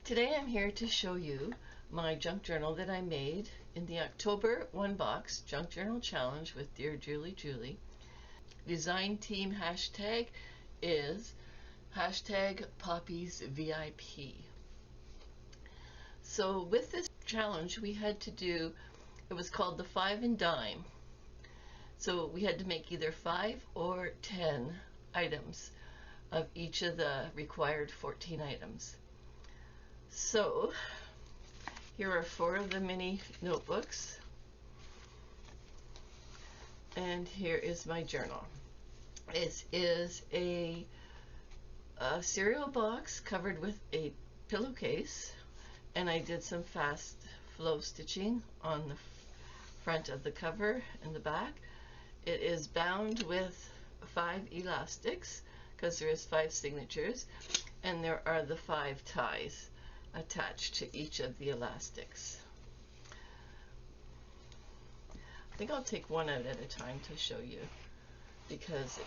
Today I'm here to show you my junk journal that I made in the October One Box Junk Journal Challenge with Dearjuliejulie. Design team hashtag is hashtag #PoppiesVIP. So with this challenge we had to do, it was called the 5 and Dime. So we had to make either 5 or 10 items of each of the required 14 items. So here are 4 of the mini notebooks, and here is my journal. It is a cereal box covered with a pillowcase, and I did some fast flow stitching on the front of the cover and the back. It is bound with 5 elastics because there is 5 signatures, and there are the 5 ties attached to each of the elastics. I think I'll take one out at a time to show you, because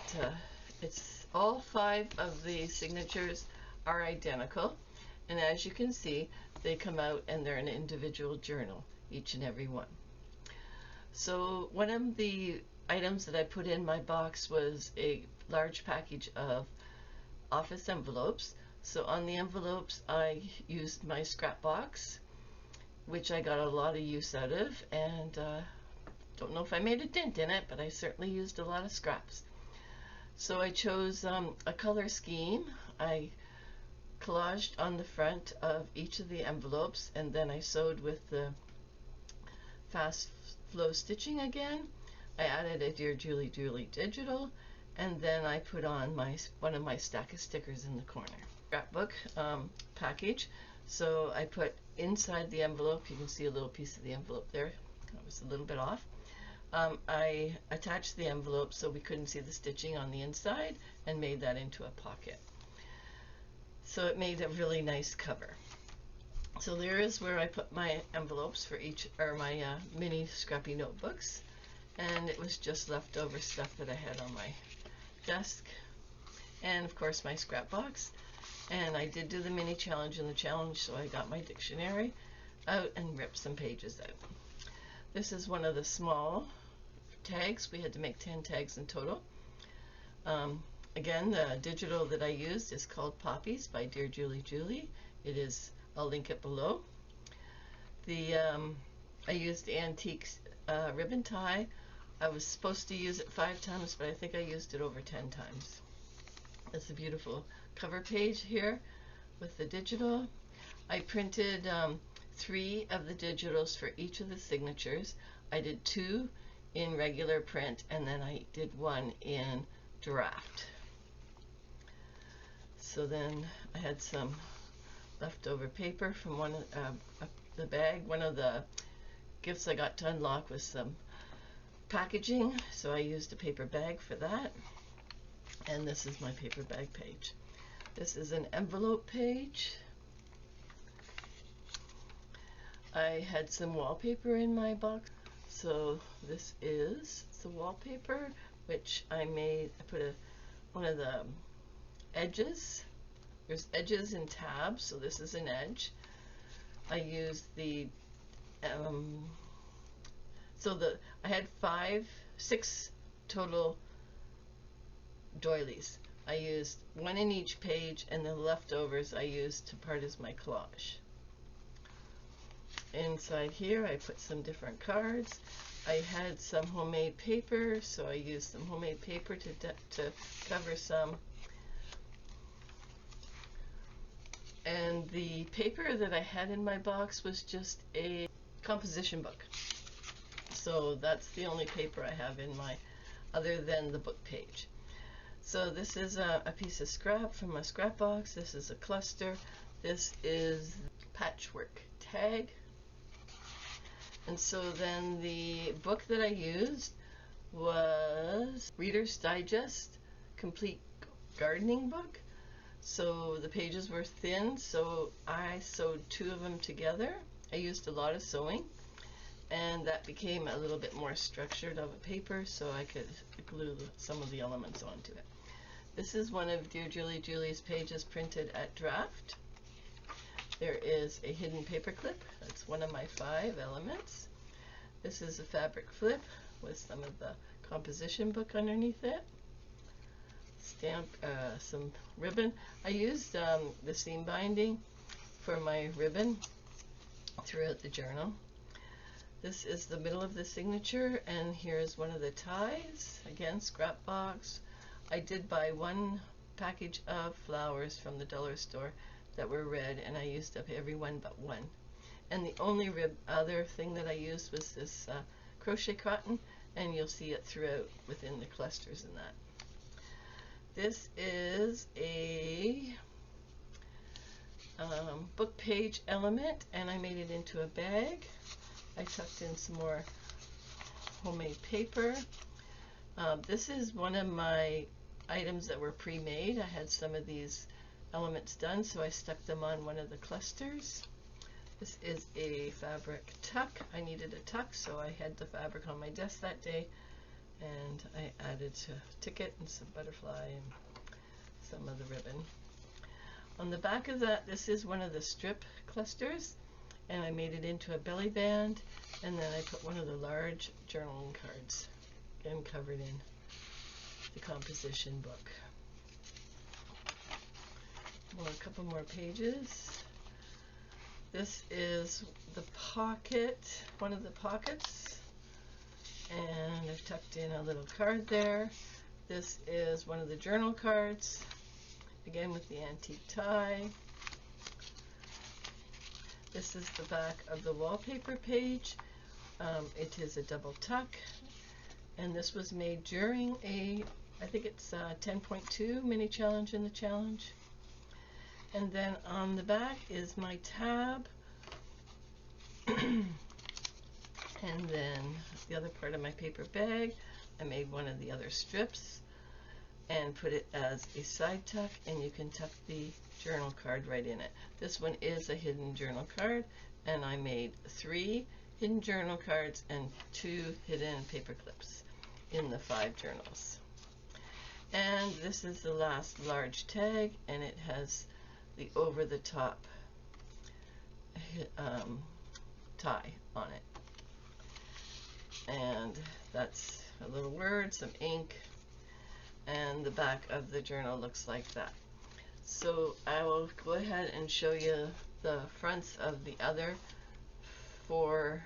it's all 5 of the signatures are identical, and as you can see they come out and they're an individual journal, each and every one. So one of the items that I put in my box was a large package of office envelopes. So on the envelopes I used my scrap box, which I got a lot of use out of, and don't know if I made a dent in it, but I certainly used a lot of scraps. So I chose a color scheme. I collaged on the front of each of the envelopes, and then I sewed with the fast flow stitching again. I added a Dearjuliejulie digital, and then I put on one of my stack of stickers in the corner. Scrapbook package. So I put inside the envelope, you can see a little piece of the envelope there, that was a little bit off. I attached the envelope so we couldn't see the stitching on the inside and made that into a pocket. So it made a really nice cover. So there is where I put my envelopes for each, or my mini scrappy notebooks, and it was just leftover stuff that I had on my desk, and of course my scrap box. And I did do the mini challenge in the challenge, so I got my dictionary out and ripped some pages out. This is one of the small tags. We had to make 10 tags in total. Again, the digital that I used is called Poppies by Dearjuliejulie. It is, I'll link it below. I used the antique ribbon tie. I was supposed to use it 5 times, but I think I used it over 10 times. It's a beautiful cover page here with the digital. I printed 3 of the digitals for each of the signatures. I did 2 in regular print, and then I did 1 in draft. So then I had some leftover paper from one of the bag. One of the gifts I got to unlock was some packaging, so I used a paper bag for that. And this is my paper bag page. This is an envelope page. I had some wallpaper in my box, so this is the wallpaper, which I made. I put one of the edges. There's edges and tabs, so this is an edge. I used the I had 6 total doilies. I used 1 in each page, and the leftovers I used to part as my collage. Inside here I put some different cards. I had some homemade paper, so I used some homemade paper to cover some. And the paper that I had in my box was just a composition book. So that's the only paper I have in my, other than the book page. So this is a piece of scrap from my scrap box. This is a cluster. This is patchwork tag. And so then the book that I used was Reader's Digest Complete Gardening Book. So the pages were thin, so I sewed 2 of them together. I used a lot of sewing, and that became a little bit more structured of a paper, so I could glue some of the elements onto it. This is one of Dearjuliejulie's pages printed at draft. There is a hidden paper clip. That's one of my 5 elements. This is a fabric flip with some of the composition book underneath it. Stamp, some ribbon. I used the seam binding for my ribbon throughout the journal. This is the middle of the signature, and here's one of the ties. Again, scrap box. I did buy 1 package of flowers from the dollar store that were red, and I used up every one but 1. And the only other thing that I used was this crochet cotton, and you'll see it throughout within the clusters and that. This is a book page element, and I made it into a bag. I tucked in some more homemade paper. This is one of my items that were pre-made. I had some of these elements done, so I stuck them on one of the clusters. This is a fabric tuck. I needed a tuck, so I had the fabric on my desk that day, and I added a ticket and some butterfly and some of the ribbon. On the back of that, this is one of the strip clusters, and I made it into a belly band, and then I put one of the large journaling cards, again covered in the composition book. Well, a couple more pages. This is the pocket, one of the pockets, and I've tucked in a little card there. This is one of the journal cards, again with the antique tie. This is the back of the wallpaper page. It is a double tuck, and this was made during a, I think it's 10.2 mini challenge in the challenge. And then on the back is my tab, and then the other part of my paper bag. I made one of the other strips and put it as a side tuck, and you can tuck the journal card right in it. This one is a hidden journal card, and I made 3 hidden journal cards and 2 hidden paper clips in the 5 journals. And this is the last large tag, and it has the over-the-top tie on it. And that's a little word, some ink, and the back of the journal looks like that. So I will go ahead and show you the fronts of the other 4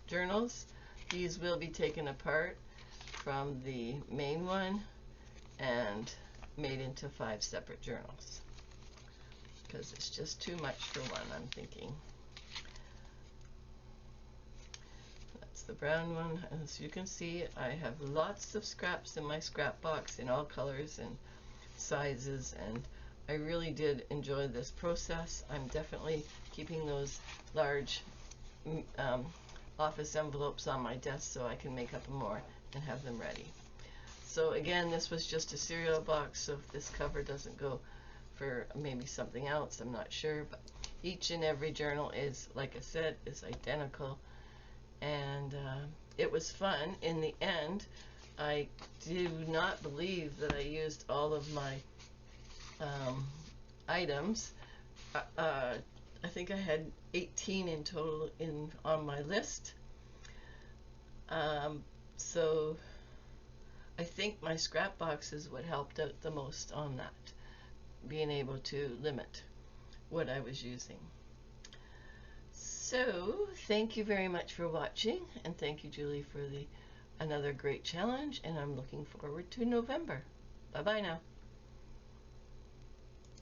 journals. These will be taken apart from the main one and made into 5 separate journals, because it's just too much for one, I'm thinking. That's the brown one. As you can see, I have lots of scraps in my scrap box in all colors and sizes, and I really did enjoy this process. I'm definitely keeping those large office envelopes on my desk so I can make up more and have them ready. So again, this was just a cereal box, so if this cover doesn't go for maybe something else, I'm not sure, but each and every journal is, like I said, is identical, and it was fun. In the end, I do not believe that I used all of my items. I think I had 18 in total on my list. So I think my scrap box is what helped out the most on that, being able to limit what I was using. So thank you very much for watching, and thank you, Julie, for another great challenge, and I'm looking forward to November. Bye bye now.